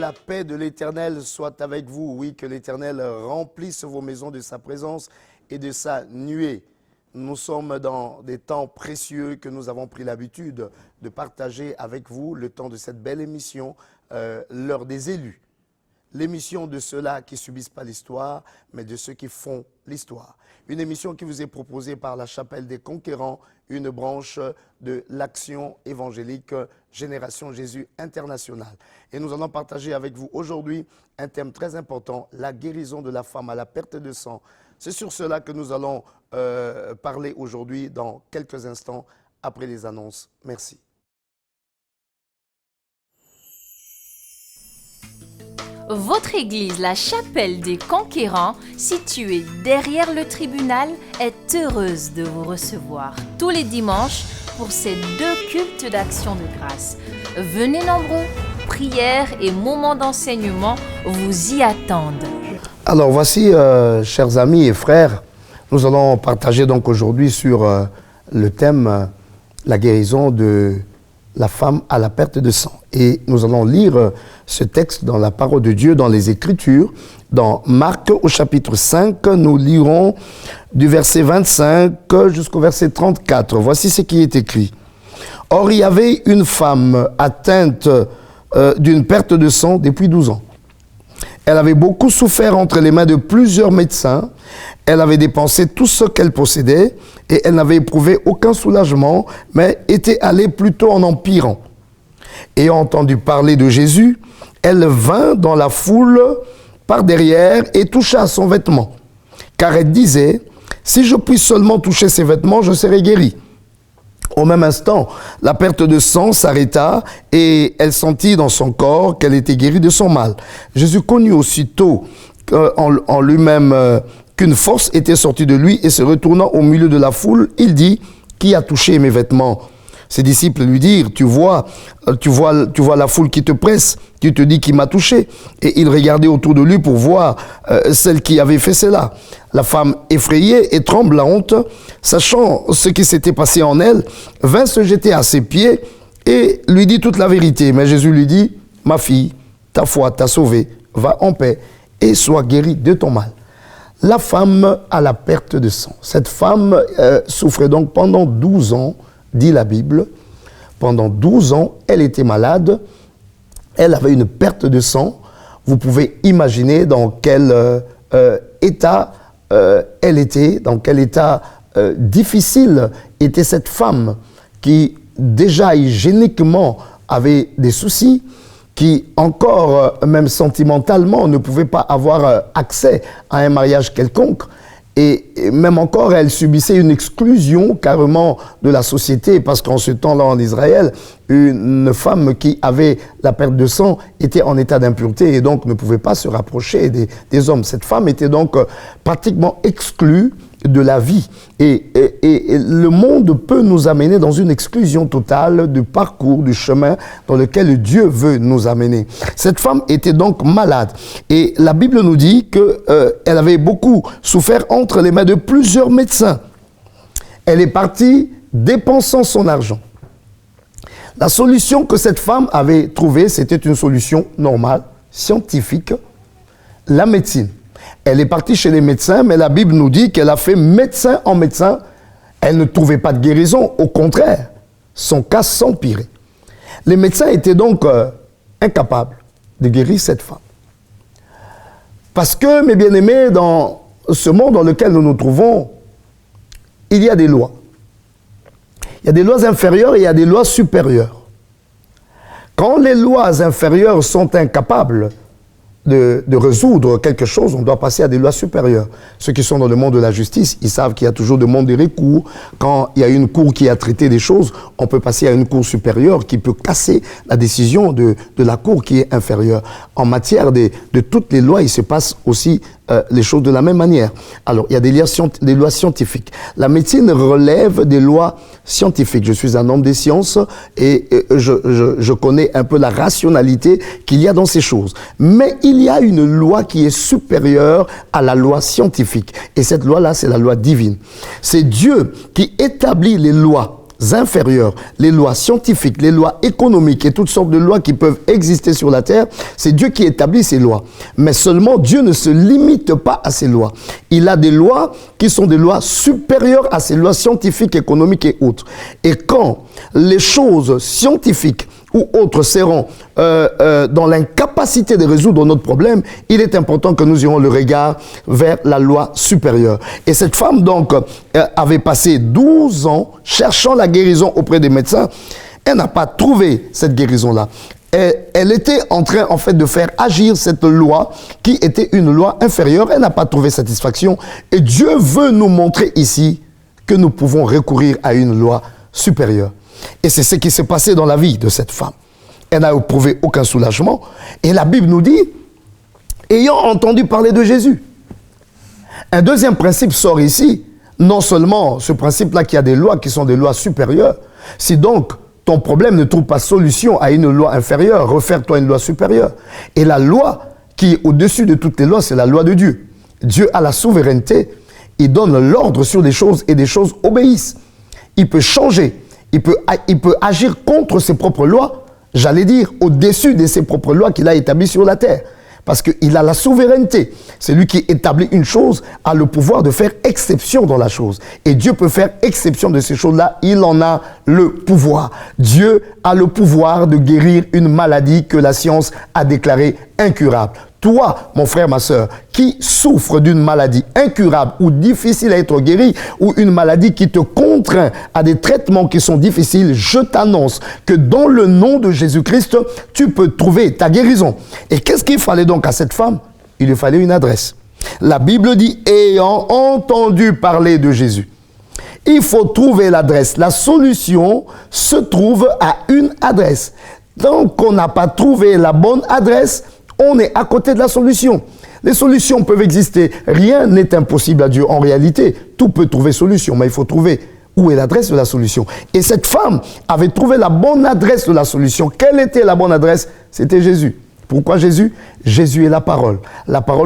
la paix de l'Éternel soit avec vous. Oui, que l'Éternel remplisse vos maisons de sa présence et de sa nuée. Nous sommes dans des temps précieux que nous avons pris l'habitude de partager avec vous, le temps de cette belle émission, l'heure des élus. L'émission de ceux-là qui ne subissent pas l'histoire, mais de ceux qui font l'histoire. Une émission qui vous est proposée par la Chapelle des Conquérants, une branche de l'Action évangélique Génération Jésus internationale. Et nous allons partager avec vous aujourd'hui un thème très important, la guérison de la femme à la perte de sang. C'est sur cela que nous allons parler aujourd'hui dans quelques instants après les annonces. Merci. Votre église, la Chapelle des Conquérants, située derrière le tribunal, est heureuse de vous recevoir tous les dimanches pour ces 2 cultes d'action de grâce. Venez nombreux, prières et moments d'enseignement vous y attendent. Alors voici, chers amis et frères, nous allons partager donc aujourd'hui sur le thème la guérison de la femme à la perte de sang. Et nous allons lire ce texte dans la parole de Dieu, dans les Écritures. Dans Marc au chapitre 5, nous lirons du verset 25 jusqu'au verset 34. Voici ce qui est écrit. « Or, il y avait une femme atteinte d'une perte de sang depuis 12 ans. Elle avait beaucoup souffert entre les mains de plusieurs médecins. Elle avait dépensé tout ce qu'elle possédait et elle n'avait éprouvé aucun soulagement, mais était allée plutôt en empirant. Ayant entendu parler de Jésus, elle vint dans la foule par derrière et toucha à son vêtement. Car elle disait, « Si je puis seulement toucher ses vêtements, je serai guérie. » Au même instant, la perte de sang s'arrêta et elle sentit dans son corps qu'elle était guérie de son mal. Jésus connut aussitôt en lui-même qu'une force était sortie de lui et se retournant au milieu de la foule, il dit, « Qui a touché mes vêtements ?» Ses disciples lui dirent, tu vois la foule qui te presse, tu te dis qui m'a touché. Et il regardait autour de lui pour voir celle qui avait fait cela. La femme effrayée et tremblante, sachant ce qui s'était passé en elle, vint se jeter à ses pieds et lui dit toute la vérité. Mais Jésus lui dit, ma fille, ta foi t'a sauvée, va en paix et sois guérie de ton mal. La femme à la perte de sang. Cette femme souffrait donc pendant 12 ans, dit la Bible. Pendant 12 ans, elle était malade. Elle avait une perte de sang. Vous pouvez imaginer dans quel état elle était, dans quel état difficile était cette femme qui déjà hygiéniquement avait des soucis, qui encore, même sentimentalement, ne pouvait pas avoir accès à un mariage quelconque. Et même encore, elle subissait une exclusion carrément de la société, parce qu'en ce temps-là, en Israël, une femme qui avait la perte de sang était en état d'impureté et donc ne pouvait pas se rapprocher des hommes. Cette femme était donc pratiquement exclue de la vie. Et le monde peut nous amener dans une exclusion totale du parcours, du chemin dans lequel Dieu veut nous amener. Cette femme était donc malade. Et la Bible nous dit qu'elle avait beaucoup souffert entre les mains de plusieurs médecins. Elle est partie dépensant son argent. La solution que cette femme avait trouvée, c'était une solution normale, scientifique, la médecine. Elle est partie chez les médecins, mais la Bible nous dit qu'elle a fait médecin en médecin. Elle ne trouvait pas de guérison. Au contraire, son cas s'empirait. Les médecins étaient donc incapables de guérir cette femme. Parce que, mes bien-aimés, dans ce monde dans lequel nous nous trouvons, il y a des lois. Il y a des lois inférieures et il y a des lois supérieures. Quand les lois inférieures sont incapables de résoudre quelque chose, on doit passer à des lois supérieures. Ceux qui sont dans le monde de la justice, ils savent qu'il y a toujours des mondes de recours. Quand il y a une cour qui a traité des choses, on peut passer à une cour supérieure qui peut casser la décision de la cour qui est inférieure. En matière de toutes les lois, il se passe aussi les choses de la même manière. Alors, il y a des lois scientifiques. La médecine relève des lois scientifiques. Je suis un homme des sciences et je connais un peu la rationalité qu'il y a dans ces choses. Mais il y a une loi qui est supérieure à la loi scientifique. Et cette loi-là, c'est la loi divine. C'est Dieu qui établit les lois inférieures, les lois scientifiques, les lois économiques et toutes sortes de lois qui peuvent exister sur la terre, c'est Dieu qui établit ces lois. Mais seulement Dieu ne se limite pas à ces lois. Il a des lois qui sont des lois supérieures à ces lois scientifiques, économiques et autres. Et quand les choses scientifiques ou autres seront dans l'incapacité de résoudre notre problème, il est important que nous ayons le regard vers la loi supérieure. Et cette femme, donc, avait passé 12 ans cherchant la guérison auprès des médecins. Elle n'a pas trouvé cette guérison-là. Elle était en train, en fait, de faire agir cette loi qui était une loi inférieure. Elle n'a pas trouvé satisfaction. Et Dieu veut nous montrer ici que nous pouvons recourir à une loi supérieure. Et c'est ce qui s'est passé dans la vie de cette femme. Elle n'a éprouvé aucun soulagement. Et la Bible nous dit, ayant entendu parler de Jésus. Un deuxième principe sort ici. Non seulement ce principe-là qu'il y a des lois qui sont des lois supérieures. Si donc ton problème ne trouve pas solution à une loi inférieure, refère-toi une loi supérieure. Et la loi qui est au-dessus de toutes les lois, c'est la loi de Dieu. Dieu a la souveraineté. Il donne l'ordre sur des choses et des choses obéissent. Il peut changer. Il peut agir contre ses propres lois, j'allais dire, au-dessus de ses propres lois qu'il a établies sur la terre. Parce qu'il a la souveraineté. C'est lui qui établit une chose, a le pouvoir de faire exception dans la chose. Et Dieu peut faire exception de ces choses-là. Il en a le pouvoir. Dieu a le pouvoir de guérir une maladie que la science a déclarée incurable. Toi, mon frère, ma soeur, qui souffre d'une maladie incurable ou difficile à être guérie, ou une maladie qui te contraint à des traitements qui sont difficiles, je t'annonce que dans le nom de Jésus-Christ, tu peux trouver ta guérison. Et qu'est-ce qu'il fallait donc à cette femme? Il lui fallait une adresse. La Bible dit, ayant entendu parler de Jésus. Il faut trouver l'adresse. La solution se trouve à une adresse. Tant qu'on n'a pas trouvé la bonne adresse, on est à côté de la solution. Les solutions peuvent exister. Rien n'est impossible à Dieu. En réalité, tout peut trouver solution. Mais il faut trouver où est l'adresse de la solution. Et cette femme avait trouvé la bonne adresse de la solution. Quelle était la bonne adresse? C'était Jésus. Pourquoi Jésus? Jésus est la parole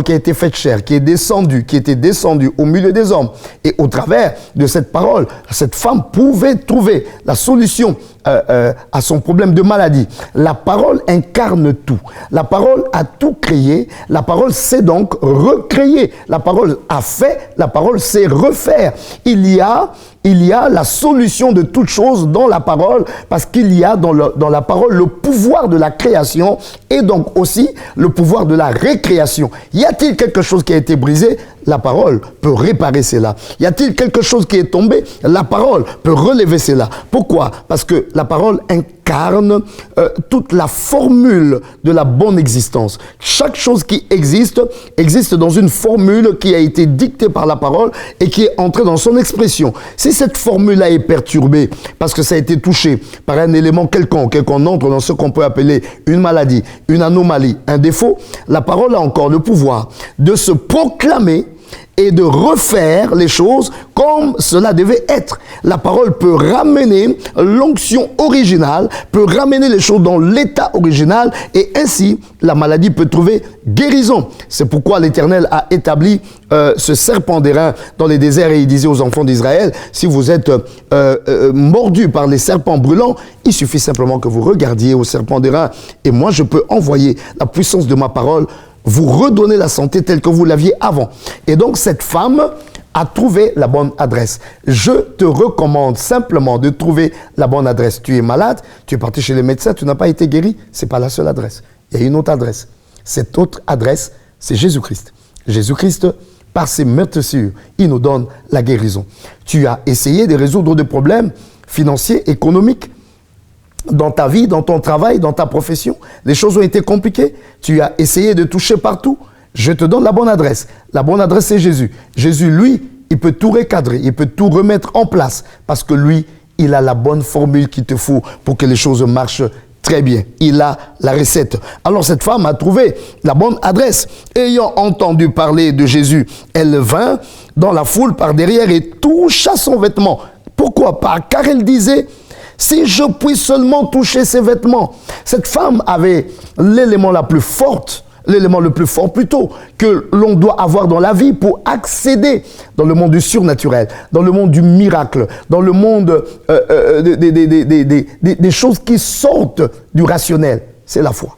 qui a été faite chair, qui était descendue au milieu des hommes. Et au travers de cette parole, cette femme pouvait trouver la solution à son problème de maladie. La parole incarne tout. La parole a tout créé. La parole sait donc recréer. La parole a fait. La parole sait refaire. Il y a la solution de toute chose dans la parole, parce qu'il y a dans la parole le pouvoir de la création et donc aussi le pouvoir de la récréation. Y a-t-il quelque chose qui a été brisé? La parole peut réparer cela. Y a-t-il quelque chose qui est tombé? La parole peut relever cela. Pourquoi? Parce que la parole incarne toute la formule de la bonne existence. Chaque chose qui existe dans une formule qui a été dictée par la parole et qui est entrée dans son expression. Si cette formule-là est perturbée parce que ça a été touché par un élément quelconque et qu'on entre dans ce qu'on peut appeler une maladie, une anomalie, un défaut, la parole a encore le pouvoir de se proclamer et de refaire les choses comme cela devait être. La parole peut ramener l'onction originale, peut ramener les choses dans l'état original, et ainsi la maladie peut trouver guérison. C'est pourquoi l'Éternel a établi ce serpent d'airain dans les déserts, et il disait aux enfants d'Israël, si vous êtes mordus par les serpents brûlants, il suffit simplement que vous regardiez au serpent d'airain, et moi je peux envoyer la puissance de ma parole, vous redonnez la santé telle que vous l'aviez avant. Et donc cette femme a trouvé la bonne adresse. Je te recommande simplement de trouver la bonne adresse. Tu es malade, tu es parti chez les médecins, tu n'as pas été guéri, ce n'est pas la seule adresse. Il y a une autre adresse. Cette autre adresse, c'est Jésus-Christ. Jésus-Christ, par ses meurtrissures, il nous donne la guérison. Tu as essayé de résoudre des problèmes financiers, économiques, dans ta vie, dans ton travail, dans ta profession, les choses ont été compliquées. Tu as essayé de toucher partout. Je te donne la bonne adresse. La bonne adresse, c'est Jésus. Jésus, lui, il peut tout recadrer, il peut tout remettre en place parce que lui, il a la bonne formule qu'il te faut pour que les choses marchent très bien. Il a la recette. Alors cette femme a trouvé la bonne adresse. Ayant entendu parler de Jésus, elle vint dans la foule par derrière et toucha son vêtement. Pourquoi pas? Car elle disait, si je puis seulement toucher ses vêtements. Cette femme avait l'élément la plus forte l'élément le plus fort plutôt que l'on doit avoir dans la vie pour accéder dans le monde du surnaturel, dans le monde du miracle, dans le monde des choses qui sortent du rationnel. C'est la foi.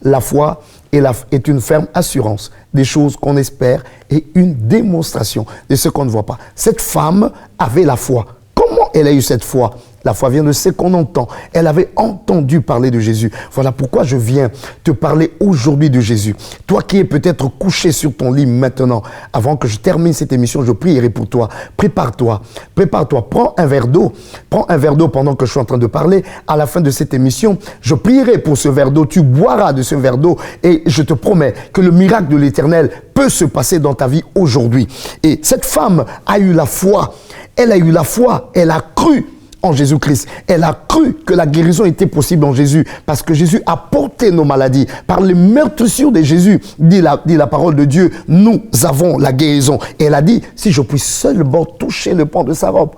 La foi est une ferme assurance des choses qu'on espère et une démonstration de ce qu'on ne voit pas. Cette femme avait la foi. Comment elle a eu cette foi? La foi vient de ce qu'on entend. Elle avait entendu parler de Jésus. Voilà pourquoi je viens te parler aujourd'hui de Jésus. Toi qui es peut-être couché sur ton lit maintenant, avant que je termine cette émission, je prierai pour toi. Prépare-toi. Prépare-toi. Prends un verre d'eau. Prends un verre d'eau pendant que je suis en train de parler. À la fin de cette émission, je prierai pour ce verre d'eau. Tu boiras de ce verre d'eau et je te promets que le miracle de l'Éternel peut se passer dans ta vie aujourd'hui. Et cette femme a eu la foi. Elle a eu la foi. Elle a cru en Jésus-Christ. Elle a cru que la guérison était possible en Jésus parce que Jésus a porté nos maladies. Par les meurtrissures de Jésus, dit la parole de Dieu, nous avons la guérison. Et elle a dit, si je puis seulement toucher le pan de sa robe,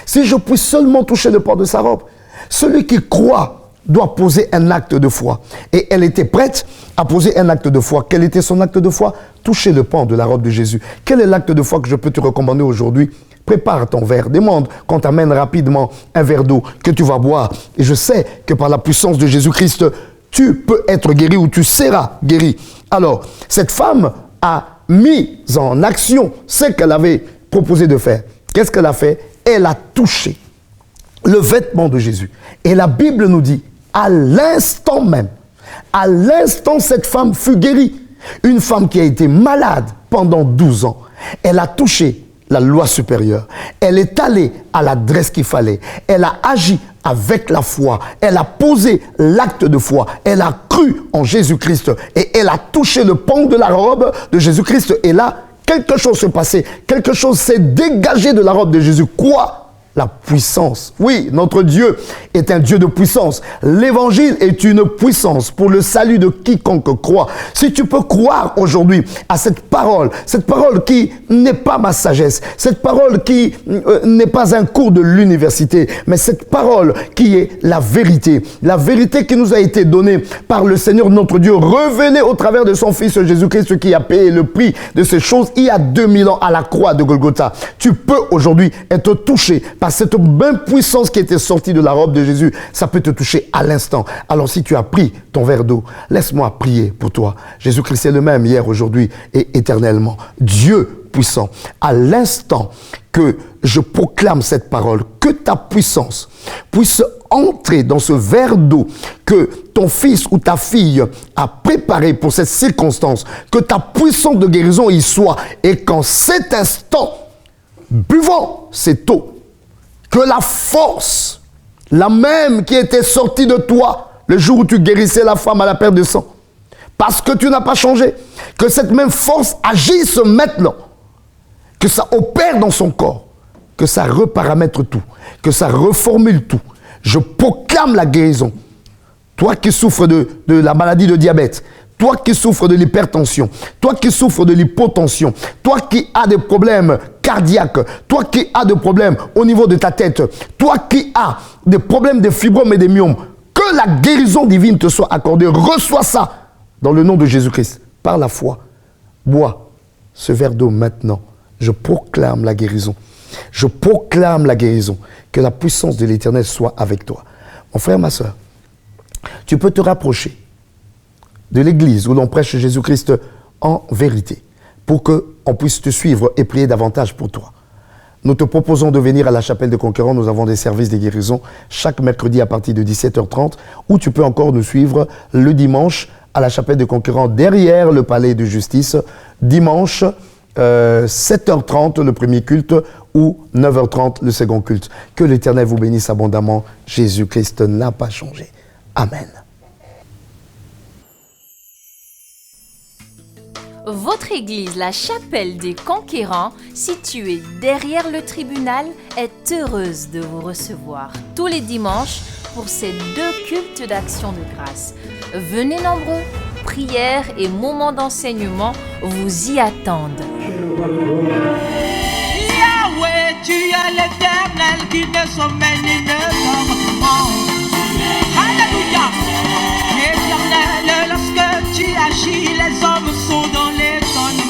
si je puis seulement toucher le pan de sa robe, celui qui croit doit poser un acte de foi. Et elle était prête à poser un acte de foi. Quel était son acte de foi? Toucher le pan de la robe de Jésus. Quel est l'acte de foi que je peux te recommander aujourd'hui? Prépare ton verre, demande qu'on t'amène rapidement un verre d'eau que tu vas boire. Et je sais que par la puissance de Jésus-Christ, tu peux être guéri ou tu seras guéri. Alors, cette femme a mis en action ce qu'elle avait proposé de faire. Qu'est-ce qu'elle a fait? Elle a touché le vêtement de Jésus. Et la Bible nous dit, à l'instant même, à l'instant, cette femme fut guérie. Une femme qui a été malade pendant 12 ans. Elle a touché la loi supérieure. Elle est allée à l'adresse qu'il fallait. Elle a agi avec la foi. Elle a posé l'acte de foi. Elle a cru en Jésus-Christ et elle a touché le pan de la robe de Jésus-Christ. Et là, quelque chose s'est passé. Quelque chose s'est dégagé de la robe de Jésus. Quoi? La puissance. Oui, notre Dieu est un Dieu de puissance. L'évangile est une puissance pour le salut de quiconque croit. Si tu peux croire aujourd'hui à cette parole qui n'est pas ma sagesse, cette parole qui n'est pas un cours de l'université, mais cette parole qui est la vérité qui nous a été donnée par le Seigneur notre Dieu, révélée au travers de son Fils Jésus-Christ qui a payé le prix de ces choses il y a 2000 ans à la croix de Golgotha. Tu peux aujourd'hui être touché par cette même puissance qui était sortie de la robe de Jésus. Ça peut te toucher à l'instant. Alors si tu as pris ton verre d'eau, laisse-moi prier pour toi. Jésus-Christ est le même hier, aujourd'hui et éternellement. Dieu puissant, à l'instant que je proclame cette parole, que ta puissance puisse entrer dans ce verre d'eau que ton fils ou ta fille a préparé pour cette circonstance, que ta puissance de guérison y soit, et qu'en cet instant, buvant cette eau, que la force, la même qui était sortie de toi le jour où tu guérissais la femme à la perte de sang, parce que tu n'as pas changé, que cette même force agisse maintenant, que ça opère dans son corps, que ça reparamètre tout, que ça reformule tout. Je proclame la guérison. Toi qui souffres de la maladie de diabète, toi qui souffres de l'hypertension, toi qui souffres de l'hypotension, toi qui as des problèmes cardiaques, toi qui as des problèmes au niveau de ta tête, toi qui as des problèmes de fibromes et des myomes, que la guérison divine te soit accordée. Reçois ça dans le nom de Jésus-Christ, par la foi. Bois ce verre d'eau maintenant. Je proclame la guérison. Je proclame la guérison. Que la puissance de l'Éternel soit avec toi. Mon frère, ma soeur, tu peux te rapprocher de l'église où l'on prêche Jésus-Christ en vérité pour qu'on puisse te suivre et prier davantage pour toi. Nous te proposons de venir à la chapelle de Conquérant. Nous avons des services de guérison chaque mercredi à partir de 17h30, ou tu peux encore nous suivre le dimanche à la chapelle de Conquérant derrière le palais de justice, dimanche 7h30 le premier culte ou 9h30 le second culte. Que l'Éternel vous bénisse abondamment. Jésus-Christ n'a pas changé. Amen. Votre église, la chapelle des Conquérants, située derrière le tribunal, est heureuse de vous recevoir tous les dimanches pour ces 2 cultes d'action de grâce. Venez nombreux, prières et moments d'enseignement vous y attendent. Yahweh, tu es l'Éternel qui ne sommeille ni ne dort. Alléluia, l'Éternel est le que tu agis, les hommes sont dans l'étonnement.